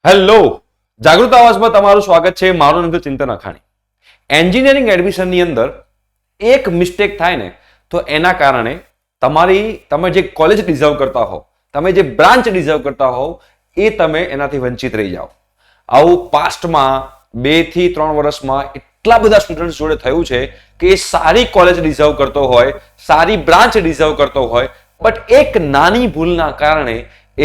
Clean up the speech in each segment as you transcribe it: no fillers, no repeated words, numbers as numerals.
Hello, જાગૃત આવાજમાં તમારું સ્વાગત છે. મારું નામ છે ચિંતન અખાણી. એન્જિનિયરિંગ એડમિશનની અંદર એક મિસ્ટેક થાય ને તો એના કારણે તમે જે કોલેજ ડિઝર્વ કરતા હોવ, તમે જે બ્રાન્ચ ડિઝર્વ કરતા હોવ એ તમે એનાથી વંચિત રહી જાઓ. આવું પાસ્ટમાં 2 થી 3 વર્ષમાં એટલા બધા સ્ટુડન્ટ્સ જોડે થયું છે કે એ સારી કોલેજ ડિઝર્વ કરતો હોય, સારી બ્રાન્ચ ડિઝર્વ કરતો હોય, બટ એક નાની ભૂલના કારણે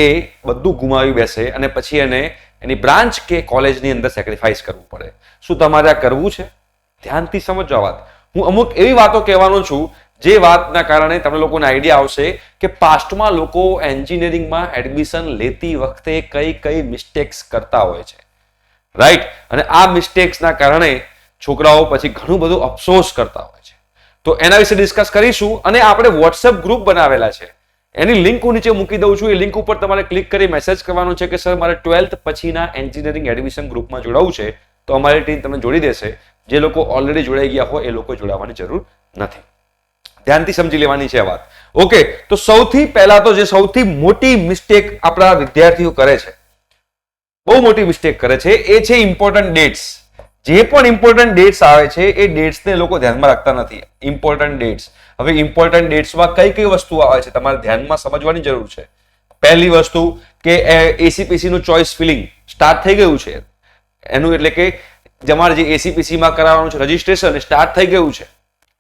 એ બધું ગુમાવી બેસે અને પછી એને એની બ્રાન્ચ કે કોલેજની અંદર સેક્રિફાઈસ કરવું પડે. શું તમારે આ કરવું છે? ધ્યાનથી સમજો આ વાત. હું અમુક એવી વાતો કહેવાનો છું જે વાતના કારણે તમને લોકોને આઈડિયા આવશે કે પાસ્ટમાં લોકો એન્જિનિયરિંગમાં એડમિશન લેતી વખતે કઈ કઈ મિસ્ટેક્સ કરતા હોય છે, રાઈટ? અને આ મિસ્ટેક્સના કારણે છોકરાઓ પછી ઘણું બધું અફસોસ કરતા હોય છે. તો એના વિશે ડિસ્કસ કરીશું. અને આપણે વોટ્સએપ ગ્રુપ બનાવેલા છે, એની લિંક હું નીચે મૂકી દઉં છું. એ લિંક ઉપર તમારે ક્લિક કરી મેસેજ કરવાનો છે કે સર મારે 12th પછીના એન્જિનિયરિંગ એડમિશન ગ્રુપમાં જોડાવું છે. તો અમારી ટીમ તમને જોડી દેશે. જે લોકો ઓલરેડી જોડાઈ ગયા હોય એ લોકો જોડાવાની જરૂર નથી. ધ્યાનથી સમજી લેવાની છે વાત. ઓકે, તો સૌથી પહેલા તો જે સૌથી મોટી મિસ્ટેક આપણા વિદ્યાર્થીઓ કરે છે, બહુ મોટી મિસ્ટેક કરે છે, એ છે ઇમ્પોર્ટન્ટ ડેટ્સ. જે પણ ઇમ્પોર્ટન્ટ ડેટ્સ આવે છે એ ડેટ્સને લોકો ધ્યાનમાં રાખતા નથી. ઇમ્પોર્ટન્ટ ડેટ્સ, હવે ઇમ્પોર્ટન્ટ ડેટ્સમાં કઈ કઈ વસ્તુ આવે છે તમારે ધ્યાનમાં સમજવાની જરૂર છે. પહેલી વસ્તુ કે એસીપીસી નું ચોઇસ ફિલિંગ સ્ટાર્ટ થઈ ગયું છે. એનું એટલે કે તમારે જે એસીપીસી માં કરાવવાનું છે રજીસ્ટ્રેશન સ્ટાર્ટ થઈ ગયું છે.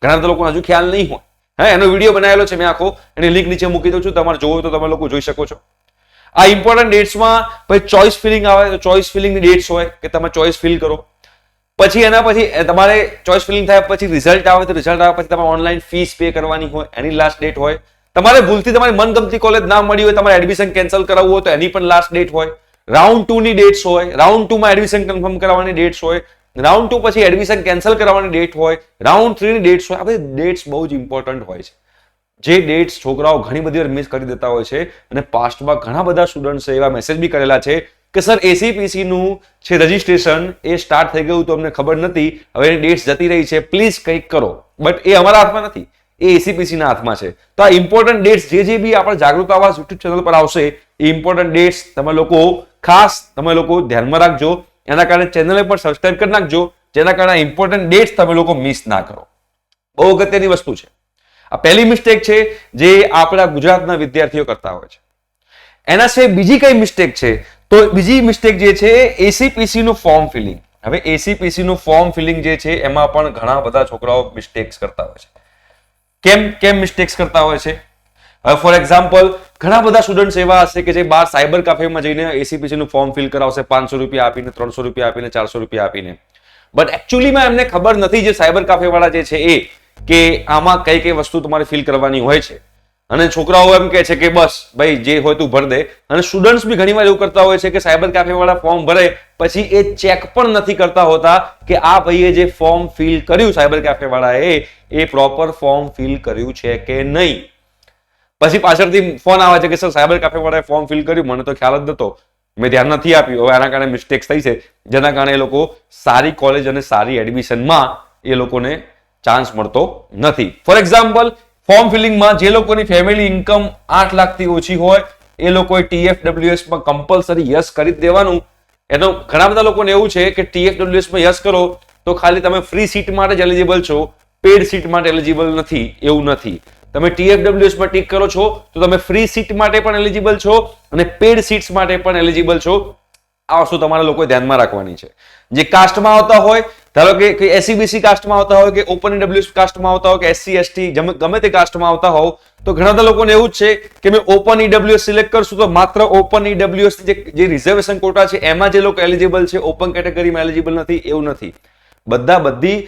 ઘણા બધા લોકોને હજુ ખ્યાલ નહીં હોય. એનો વિડીયો બનાવેલો છે મેં આખો, એની લિંક નીચે મૂકી દઉં છું. તમારે જોવો તો તમે લોકો જોઈ શકો છો. આ ઇમ્પોર્ટન્ટ ડેટ્સમાં પછી ચોઇસ ફિલિંગ આવે તો ચોઇસ ફિલિંગની ડેટ્સ હોય કે તમે ચોઇસ ફિલ કરો. પછી એના પછી તમારે ચોઇસ ફિલિંગ થાય પછી રિઝલ્ટ આવે તો રિઝલ્ટ આવે પછી તમારે ઓનલાઈન ફીસ પે કરવાની હોય, એની લાસ્ટ ડેટ હોય. તમારે ભૂલથી તમારી મનગમતી કોલેજ ના મળી હોય, તમારે એડમિશન કેન્સલ કરાવવું હોય તો એની પણ લાસ્ટ ડેટ હોય. રાઉન્ડ 2 ની ડેટ્સ હોય, રાઉન્ડ 2 માં એડમિશન કન્ફર્મ કરાવવાની ડેટ્સ હોય, રાઉન્ડ 2 પછી એડમિશન કેન્સલ કરવાની ડેટ હોય, રાઉન્ડ 3 ની ડેટ્સ હોય. આ બધી ડેટ્સ બહુ જ ઇમ્પોર્ટન્ટ હોય છે. જે ડેટ્સ છોકરાઓ ઘણી બધી વાર મિસ કરી દેતા હોય છે. અને પાસ્ટમાં ઘણા બધા સ્ટુડન્ટ્સે એવા મેસેજ બી કરેલા છે કે સર એસીપીસી નું છે રજીસ્ટ્રેશન એ સ્ટાર્ટ થઈ ગયું તો અમને ખબર નથી, હવે એની ડેટ્સ જતી રહી છે, પ્લીઝ કંઈક કરો. બટ એ અમારા હાથમાં નથી, એ એસીપીસી ના હાથમાં છે. તો આ ઇમ્પોર્ટન્ટ ડેટ્સ જે બી આપણે જાગૃત આવાજ યુટ્યુબ ચેનલ પર આવશે એ ઇમ્પોર્ટન્ટ ડેટ્સ તમે લોકો ખાસ ધ્યાનમાં રાખજો. એના કારણે ચેનલને પણ સબસ્ક્રાઇબ કરી નાખજો, જેના કારણે ઇમ્પોર્ટન્ટ ડેટ્સ તમે લોકો મિસ ના કરો. બહુ અગત્યની વસ્તુ છે. આ પહેલી મિસ્ટેક છે જે આપણા ગુજરાતના વિદ્યાર્થીઓ કરતા હોય છે. એના સિવાય બીજી કઈ મિસ્ટેક છે તો બીજી મિસ્ટેક જે છે એસીપીસી નું ફોર્મ ફિલિંગ. હવે એસીપીસી નું ફોર્મ ફિલિંગ જે છે એમાં પણ ઘણા બધા છોકરાઓ મિસ્ટેક્સ કરતા હોય છે. કેમ મિસ્ટેક્સ કરતા હોય છે? હવે ફોર એક્ઝામ્પલ ઘણા બધા સ્ટુડન્ટ્સ એવા હશે કે જે બહાર સાયબર કાફેમાં જઈને એસીપીસી નું ફોર્મ ફિલ કરાવશે 500 રૂપિયા આપીને, 300 રૂપિયા આપીને, 400 રૂપિયા આપીને. બટ એકચ્યુઅલીમાં એમને ખબર નથી જે સાયબર કાફે વાળા જે છે એ કે આમાં કઈ કઈ વસ્તુ તમારે ફિલ કરવાની હોય છે. અને છોકરાઓ એમ કહે છે કે બસ ભાઈ જે હોય તું ભર દે. અને સ્ટુડન્ટ્સ બી ઘણીવાર એવું કરતા હોય છે કે સાયબર કાફે વાળા ફોર્મ ભરે પછી એ ચેક પણ નથી કરતા હોતા કે આ ભાઈએ જે ફોર્મ ફિલ કર્યું સાયબર કાફે વાળાએ એ પ્રોપર ફોર્મ ફિલ કર્યું છે કે નહીં. પછી પાછળથી ફોન આવે છે કે સર સાયબર કાફે વાળાએ ફોર્મ ફિલ કર્યું, મને તો ખ્યાલ જ નતો, મેં ધ્યાન નથી આપ્યું. હવે આના કારણે મિસ્ટેક્સ થઈ છે, જેના કારણે એ લોકો સારી કોલેજ અને સારી એડમિશનમાં એ લોકોને ચાન્સ મળતો નથી. ફોર એક્ઝામ્પલ ફોર્મ ફિલિંગમાં જે લોકોની ફેમિલી ઇન્કમ 8 લાખથી ઓછી હોય એ લોકોએ TFWS માં કમ્પલસરી યસ કરી દેવાનું. એનો ઘણા બધા લોકોને એવું છે કે TFWS માં યસ કરો તો ખાલી તમે ફ્રી સીટ માટે જ એલિજિબલ છો, પેડ સીટ માટે એલિજિબલ નથી. એવું નથી. તમે TFWS માં ટિક કરો છો તો તમે ફ્રી સીટ માટે પણ એલિજિબલ છો અને પેડ સીટ્સ માટે પણ એલિજિબલ છો. આ વસ્તુ તમારા લોકોએ ધ્યાનમાં રાખવાની છે. જે કાસ્ટમાં આવતા હોય, ધારો કે એસસીબીસી કાસ્ટમાં આવતા હોય કે ઓપન ઈડબ્લ્યુએસ કાસ્ટમાં આવતા હોય કે SC ST ગમે તે કાસ્ટમાં આવતા હોવ તો ઘણા બધા લોકોને એવું જ છે કે મેં ઓપન ઈડબ્લ્યુએસ સિલેક્ટ કરશું તો માત્ર ઓપન ઈડબ્લ્યુએસ જે રિઝર્વેશન કોટા છે એમાં જે લોકો એલિજિબલ છે, ઓપન કેટેગરીમાં એલિજિબલ નથી. એવું નથી. બધી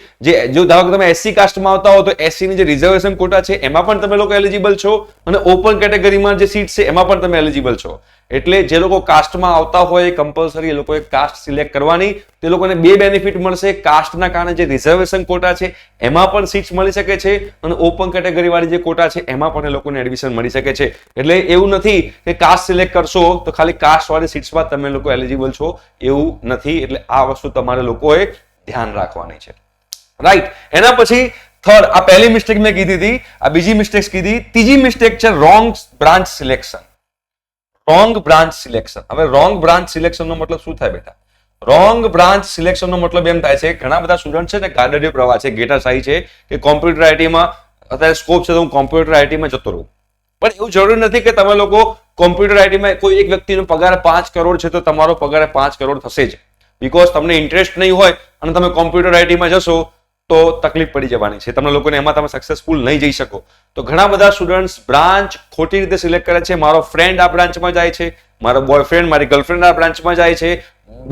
જો ધારો કે તમે SC કાસ્ટમાં આવતા હો તો SC ની જે રિઝર્વેશન કોટા છે એમાં પણ તમે લોકો એલિજિબલ છો અને ઓપન કેટેગરીમાં જે સીટ છે એમાં પણ તમે એલિજિબલ છો. એટલે જે લોકો કાસ્ટમાં આવતા હોય કમ્પલસરી એ લોકોએ કાસ્ટ સિલેક્ટ કરવાની. તે લોકોને 2 બેનિફિટ મળશે. કાસ્ટના કારણે જે રિઝર્વેશન કોટા છે એમાં પણ સીટ્સ મળી શકે છે અને ઓપન કેટેગરી વાળી જે કોટા છે એમાં પણ એ લોકોને એડમિશન મળી શકે છે. એટલે એવું નથી કે કાસ્ટ સિલેક્ટ કરશો તો ખાલી કાસ્ટ વાળી સીટ્સમાં તમે લોકો એલિજિબલ છો, એવું નથી. એટલે આ વસ્તુ તમારે લોકોએ ધ્યાન રાખવાની છે, રાઈટ? એના પછી થર્ડ, આ પહેલી મિસ્ટેક મેં કીધી હતી, આ બીજી મિસ્ટેક કીધી. ત્રીજી મિસ્ટેક છે wrong branch selection. Wrong branch selection. હવે રોંગ બ્રાન્ચ સિલેક્શન નો મતલબ શું થાય બેટા? રોંગ બ્રાન્ચ સિલેક્શન નો મતલબ એમ થાય છે, ઘણા બધા સ્ટુડન્ટ છે ને ગાડડીયો પ્રવાહ છે, ગેટા સાઈ છે કે કોમ્પ્યુટર આઈટીમાં અત્યારે સ્કોપ છે તો હું કોમ્પ્યુટર આઈટીમાં જતો રહું. પણ એવું જરૂરી નથી કે તમે લોકો કોમ્પ્યુટર આઈટીમાં કોઈ એક વ્યક્તિનો પગાર 5 કરોડ છે તો તમારો પગાર 5 કરોડ થશે જ. બીકોઝ તમને ઇન્ટરેસ્ટ નહીં હોય અને તમે કોમ્પ્યુટર આઈટીમાં જશો તો તકલીફ પડી જવાની છે, તમને લોકોને એમાં તમે સક્સેસફુલ નહીં જઈ શકો. તો ઘણા બધા સ્ટુડન્ટ્સ બ્રાન્ચ ખોટી રીતે સિલેક્ટ કરે છે. મારો ફ્રેન્ડ આ બ્રાન્ચમાં જાય છે, મારો બોયફ્રેન્ડ મારી ગર્લફ્રેન્ડ આ બ્રાન્ચમાં જાય છે,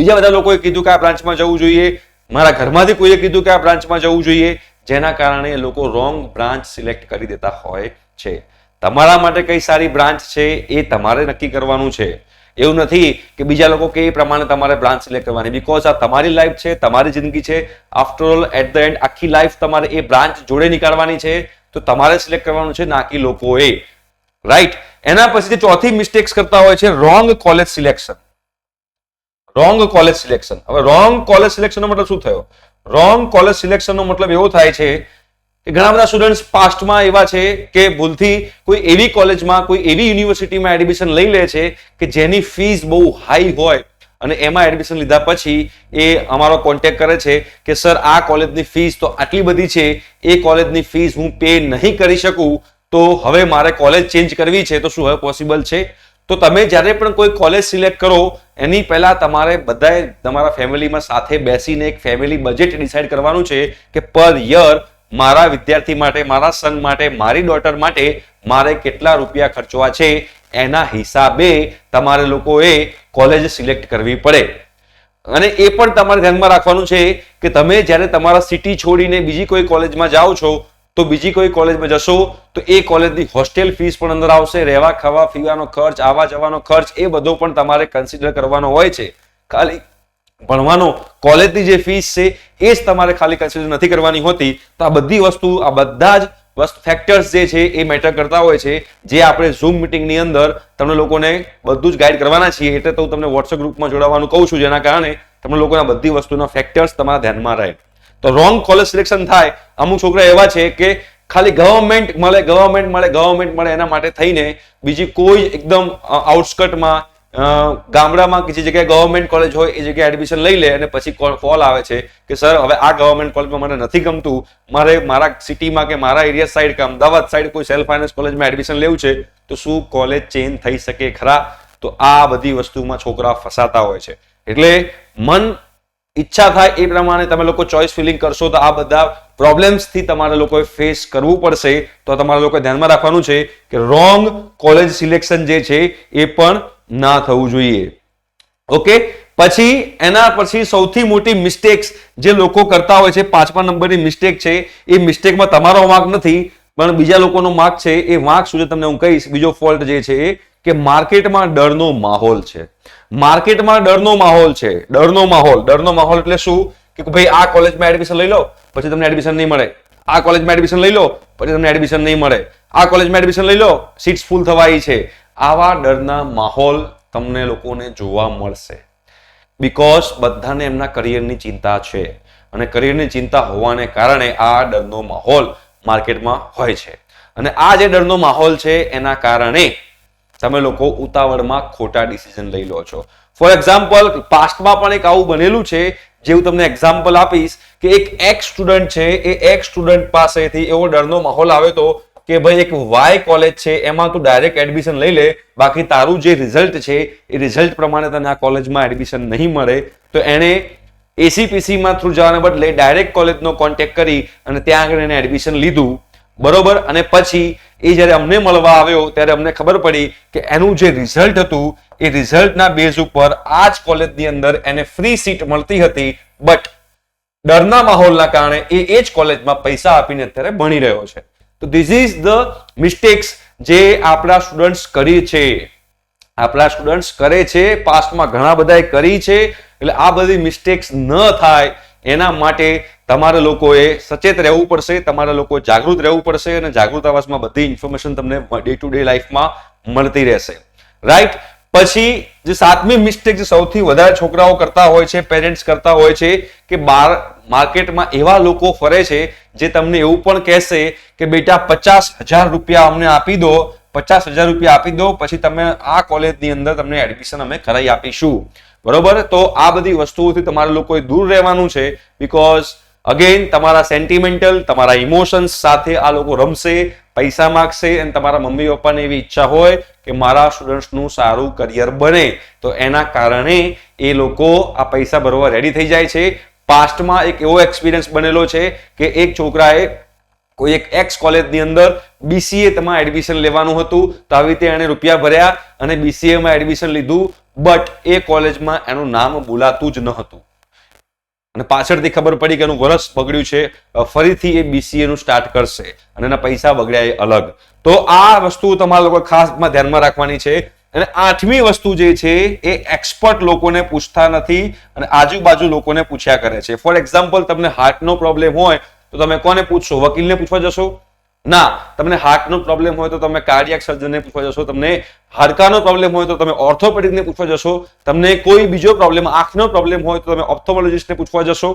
બીજા બધા લોકોએ કીધું કે આ બ્રાન્ચમાં જવું જોઈએ, મારા ઘરમાંથી કોઈએ કીધું કે આ બ્રાન્ચમાં જવું જોઈએ, જેના કારણે લોકો રોંગ બ્રાન્ચ સિલેક્ટ કરી દેતા હોય છે. તમારા માટે કઈ સારી બ્રાન્ચ છે એ તમારે નક્કી કરવાનું છે. એવું નથી કે બીજા લોકો કે એ પ્રમાણે તમારે બ્રાન્ચ સિલેક્ટ કરવાની, બીકોઝ આ તમારી લાઈફ છે, તમારી જિંદગી છે. After all at the end આખી લાઈફ તમારે એ બ્રાન્ચ જોડે નીકાળવાની છે, તો તમારે સિલેક્ટ કરવાનું છે, ના કે લોકોએ. રાઈટ. એના પછી ચોથી મિસ્ટેક્સ કરતા હોય છે wrong college selection. Wrong college selection. હવે રોંગ કોલેજ સિલેક્શન નો મતલબ શું થયો? રોંગ કોલેજ સિલેક્શન નો મતલબ એવો થાય છે કે ઘણા બધા સ્ટુડન્ટ્સ પાસ્ટમાં એવા છે કે ભૂલથી કોઈ એવી કોલેજમાં, કોઈ એવી યુનિવર્સિટીમાં એડમિશન લઈ લે છે કે જેની ફીસ બહુ હાઈ હોય અને એમાં એડમિશન લીધા પછી એ અમારો કોન્ટેક્ટ કરે છે કે સર આ કોલેજની ફીસ તો આટલી બધી છે, એ કોલેજની ફીસ હું પે નહીં કરી શકું, તો હવે મારે કોલેજ ચેન્જ કરવી છે, તો શું હવે પોસિબલ છે? તો તમે જ્યારે પણ કોઈ કોલેજ સિલેક્ટ કરો એની પહેલા તમારે બધાએ તમારા ફેમિલીમાં સાથે બેસીને એક ફેમિલી બજેટ ડિસાઈડ કરવાનું છે કે પર યર મારા વિદ્યાર્થી માટે, મારા સન માટે, મારી ડોટર માટે મારે કેટલા રૂપિયા ખર્ચવા છે, એના હિસાબે તમારે લોકોએ કોલેજ સિલેક્ટ કરવી પડે. અને એ પણ તમારે ધ્યાનમાં રાખવાનું છે કે તમે જ્યારે તમારા સિટી છોડીને બીજી કોઈ કોલેજમાં જાઓ છો તો બીજી કોઈ કોલેજમાં જશો તો એ કોલેજની હોસ્ટેલ ફીસ પણ અંદર આવશે, રહેવા ખાવા પીવાનો ખર્ચ, આવવા જવાનો ખર્ચ, એ બધો પણ તમારે કન્સિડર કરવાનો હોય છે. ખાલી ભણવાનો કોલેજની જે ફીસ છે એ જ તમારે ખાલી કન્સિડર નથી કરવાની હોતી. તો આ બધી વસ્તુ, આ બધા જ ફેક્ટર્સ જે છે એ મેટર કરતા હોય છે, જે આપણે ઝૂમ મિટિંગની અંદર તમને લોકોને બધું જ ગાઈડ કરવાના છીએ. એટલે તો હું તમને વોટ્સએપ ગ્રુપમાં જોડાવાનું કહું છું, જેના કારણે તમને લોકોને બધી વસ્તુના ફેક્ટર્સ તમારા ધ્યાનમાં રહે. તો રોંગ કોલેજ સિલેક્શન થાય. અમુક છોકરા એવા છે કે ખાલી ગવર્મેન્ટ મળે એના માટે થઈને બીજી કોઈ એકદમ આઉટસ્કર્ટમાં ગામડામાં જે જગ્યાએ ગવર્મેન્ટ કોલેજ હોય એ જગ્યાએ એડમિશન લઈ લે અને પછી કોલ આવે છે કે સર હવે આ ગવર્મેન્ટ કોલેજમાં મને નથી ગમતું, મારે મારા સિટીમાં કે મારા એરિયા સાઈડ કે અમદાવાદ સાઈડ કોઈ સેલ્ફ ફાઇનાન્સ કોલેજમાં એડમિશન લેવું છે, તો શું કોલેજ ચેન્જ થઈ શકે ખરા? તો આ બધી વસ્તુમાં છોકરા ફસાતા હોય છે. એટલે મન ઈચ્છા થાય એ પ્રમાણે તમે લોકો ચોઇસ ફિલિંગ કરશો તો આ બધા પ્રોબ્લેમ્સ થી તમારે લોકોએ ફેસ કરવું પડશે. તો તમારે લોકોએ ધ્યાનમાં રાખવાનું છે કે રોંગ કોલેજ સિલેક્શન જે છે એ પણ ના થવું જોઈએ. ઓકે. પછી એના પછી સૌથી મોટી મિસ્ટેક્સ જે લોકો કરતા હોય છે, 5મા નંબરની મિસ્ટેક છે, એ મિસ્ટેકમાં તમારો વાંક નથી પણ બીજા લોકોનો વાંક છે. એ વાંક શું છે તમને હું કહીશ. બીજો ફોલ્ટ જે છે કે માર્કેટમાં ડરનો માહોલ છે. માર્કેટમાં ડરનો માહોલ છે. ડરનો માહોલ એટલે શું કે ભાઈ આ કોલેજમાં એડમિશન લઈ લો પછી તમને એડમિશન નહીં મળે, આ કોલેજમાં એડમિશન લઈ લો પછી તમને એડમિશન નહીં મળે, આ કોલેજમાં એડમિશન લઈ લો સીટ્સ ફૂલ થવાય છે. આવા ડરના માહોલ તમને લોકોને જોવા મળશે. બીકોઝ બધાને એમના કરિયરની ચિંતા છે અને કરિયરની ચિંતા હોવાને કારણે આ ડરનો માહોલ માર્કેટમાં હોય છે. અને આ જે ડરનો માહોલ છે એના કારણે તમે લોકો ઉતાવળમાં ખોટા ડિસિઝન લઈ લો છો. ફોર એક્ઝામ્પલ, પાસ્ટમાં પણ એક આવું બનેલું છે, જે હું તમને એક્ઝામ્પલ આપીશ કે એક એક્સ સ્ટુડન્ટ છે, એ એક્સ સ્ટુડન્ટ પાસેથી એવો ડરનો માહોલ આવ્યો હતો કે ભાઈ એક વાય કોલેજ છે એમાં તું ડાયરેક્ટ એડમિશન લઈ લે, બાકી તારું જે રિઝલ્ટ છે એ રિઝલ્ટ પ્રમાણે તને આ કોલેજમાં એડમિશન નહીં મળે. તો એણે એસીપીસીમાં થ્રુ જવાને બદલે ડાયરેક્ટ કોલેજનો કોન્ટેક્ટ કરી અને ત્યાં આગળ એને એડમિશન લીધું. બરોબર. અને પછી એ જ્યારે અમને મળવા આવ્યો ત્યારે અમને ખબર પડી કે એનું જે રિઝલ્ટ હતું એ રિઝલ્ટના બેઝ ઉપર આ જ કોલેજની અંદર એને ફ્રી સીટ મળતી હતી, બટ ડરના માહોલના કારણે એ જ કોલેજમાં પૈસા આપીને અત્યારે ભણી રહ્યો છે. તો ધીસ ઇઝ ધ મિસ્ટેક્સ જે આપણા સ્ટુડન્ટ્સ કરી છે. આપણા સ્ટુડન્ટ્સ કરે છે, પાસ્ટમાં ઘણા બધાએ કરી છે. એટલે આ બધી મિસ્ટેક્સ ન થાય એના માટે તમારે લોકોએ સચેત રહેવું પડશે, તમારે લોકો જાગૃત રહેવું પડશે અને જાગૃત આવાસમાં બધી ઇન્ફોર્મેશન તમને ડે ટુ ડે લાઈફમાં મળતી રહેશે. રાઈટ. પછી જે 7મી મિસ્ટેક જે સૌથી વધારે છોકરાઓ કરતા હોય છે, પેરેન્ટ્સ કરતા હોય છે કે માર્કેટમાં એવા લોકો ફરે છે જે તમને એવું પણ કહેશે કે બેટા 50,000 રૂપિયા અમને આપી દો 50,000 રૂપિયા આપી દો, પછી તમે આ કોલેજની અંદર તમને એડમિશન અમે કરાવી આપીશું. બરોબર? તો આ બધી વસ્તુઓથી તમારે લોકોએ દૂર રહેવાનું છે. બીકોઝ અગેન તમારા સેન્ટિમેન્ટલ, તમારા ઇમોશન્સ સાથે આ લોકો રમશે, પૈસા માંગશે, અને તમારા મમ્મી પપ્પાને એવી ઈચ્છા હોય કે મારા સ્ટુડન્ટ્સનું સારું કરિયર બને, તો એના કારણે એ લોકો આ પૈસા ભરવા રેડી થઈ જાય છે. પાસ્ટમાં એક એવો એક્સપિરિયન્સ બનેલો છે કે એક છોકરાએ કોઈ એક એક્સ કોલેજની અંદર BCA તમારે એડમિશન લેવાનું હતું, તો આવી રીતે એને રૂપિયા ભર્યા અને BCA માં એડમિશન લીધું, બટ એ કોલેજમાં એનું નામ બોલાતું જ ન હતું, અને પાછળથી ખબર પડી કે એનું વર્ષ બગડ્યું છે, ફરીથી એ BCA નું સ્ટાર્ટ કરશે અને એના પૈસા બગડ્યા એ અલગ. તો આ વસ્તુ તમારા લોકો ખાસ ધ્યાનમાં રાખવાની છે. અને 8મી વસ્તુ જે છે એ એક્સપર્ટ લોકોને પૂછતા નથી અને આજુબાજુ લોકોને પૂછ્યા કરે છે. ફોર એક્ઝામ્પલ, તમને હાર્ટનો પ્રોબ્લેમ હોય તો તમે કોને પૂછશો? વકીલને પૂછવા જશો? ના. તમને હાર્ટનો પ્રોબ્લેમ હોય તો તમે કાર્ડિયાક સર્જનને પૂછવા જશો. તમને હાડકાનો પ્રોબ્લેમ હોય તો તમે ઓર્થોપેડિકને પૂછવા જશો. તમને કોઈ બીજો પ્રોબ્લેમ, આંખનો પ્રોબ્લેમ હોય તો તમે ઓપ્થોમોલોજિસ્ટને પૂછવા જશો.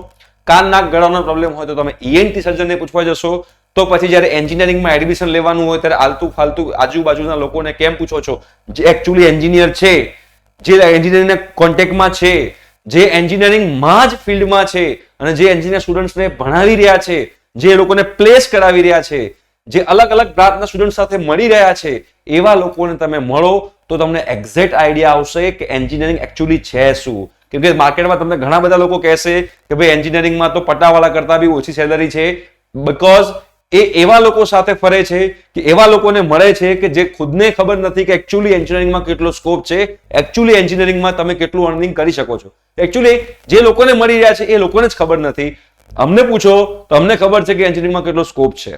કાન નાક ગળાનો પ્રોબ્લેમ હોય તો તમે ENT સર્જનને પૂછવા જશો. તો પછી જ્યારે એન્જિનિયરિંગમાં એડમિશન લેવાનું હોય ત્યારે આલતુ ફાલતુ આજુબાજુના લોકોને કેમ પૂછો છો? જે એકચ્યુઅલી એન્જિનિયર છે, જે એન્જિનિયરિંગના કોન્ટેક્ટમાં છે, જે એન્જિનિયરિંગમાં જ ફિલ્ડમાં છે અને જે એન્જિનિયર સ્ટુડન્ટ્સને ભણાવી રહ્યા છે, જે લોકોને પ્લેસ કરાવી રહ્યા છે, જે અલગ અલગ બ્રાન્ચના સ્ટુડન્ટ સાથે મળી રહ્યા છે, એવા લોકોને તમે મળો તો તમને એક્ઝેક્ટ આઈડિયા આવશે કે એન્જિનિયરિંગ એકચ્યુઅલી છે શું. કેમ કે માર્કેટમાં તમને ઘણા બધા લોકો કહેશે કે ભાઈ એન્જિનિયરિંગમાં તો પટાવાળા કરતા બી ઓછી સેલરી છે, બીકોઝ એ એવા લોકો સાથે ફરે છે કે એવા લોકોને મળે છે કે જે ખુદને ખબર નથી કે એકચ્યુઅલી એન્જિનિયરિંગમાં કેટલો સ્કોપ છે, એકચ્યુઅલી એન્જિનિયરિંગમાં તમે કેટલું અર્નિંગ કરી શકો છો. એકચ્યુઅલી જે લોકોને મળી રહ્યા છે એ લોકોને જ ખબર નથી. અમને પૂછો તો અમને ખબર છે કે એન્જિનિયરિંગમાં કેટલો સ્કોપ છે,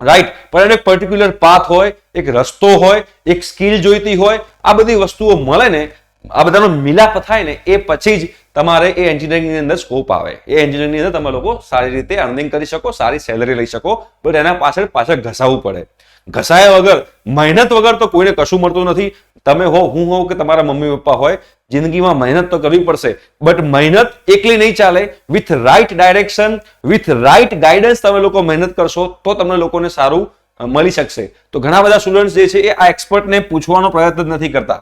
રાઈટ? પણ એક પર્ટિક્યુલર પાથ હોય, એક રસ્તો હોય, એક સ્કિલ જોઈતી હોય, આ બધી વસ્તુઓ મળે ને, આ બધાનો મિલાપ થાય ને, એ પછી જ તમારે એ એન્જિનિયરિંગની અંદર સ્કોપ આવે. એ એન્જિનિયરિંગની અંદર તમે લોકો સારી રીતે અર્નિંગ કરી શકો, સારી સેલરી લઈ શકો, બટ એના પાછળ ઘસાવવું પડે. ઘસાયા વગર, મહેનત વગર તો કોઈને કશું મળતું નથી. તમે હો, હું હોઉં કે તમારા મમ્મી પપ્પા હોય, જિંદગીમાં મહેનત તો કરવી પડશે, બટ મહેનત એકલી નહીં ચાલે. With right direction, with right guidance તમે લોકો મહેનત કરશો તો તમને લોકોને સારું મળી શકશે. તો ઘણા બધા સ્ટુડન્ટ્સ જે છે એ આ એક્સપર્ટને પૂછવાનો પ્રયત્ન નથી કરતા,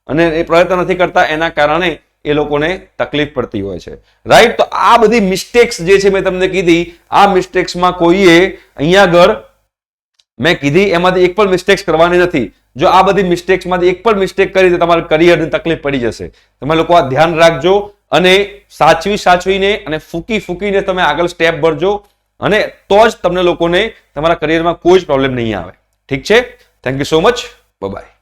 અને એ પ્રયત્ન નથી કરતા એના કારણે એ લોકોને તકલીફ પડતી હોય છે, રાઈટ? તો આ બધી મિસ્ટેક્સ જે છે મેં તમને કીધી, આ મિસ્ટેક્સમાં કોઈએ અહીંયા આગળ મેં કીધી એમાંથી એક પણ મિસ્ટેક્સ કરવાની નથી. જો આ બધી મિસ્ટેક્સમાંથી એક પણ મિસ્ટેક કરી તો તમારા કરિયરની તકલીફ પડી જશે. તમે લોકો આ ધ્યાન રાખજો અને સાચવીને અને ફૂકીને તમે આગળ સ્ટેપ ભરજો, અને તો જ તમને લોકોને તમારા કરિયરમાં કોઈ જ પ્રોબ્લેમ નહીં આવે. ઠીક છે? Thank you so much. By.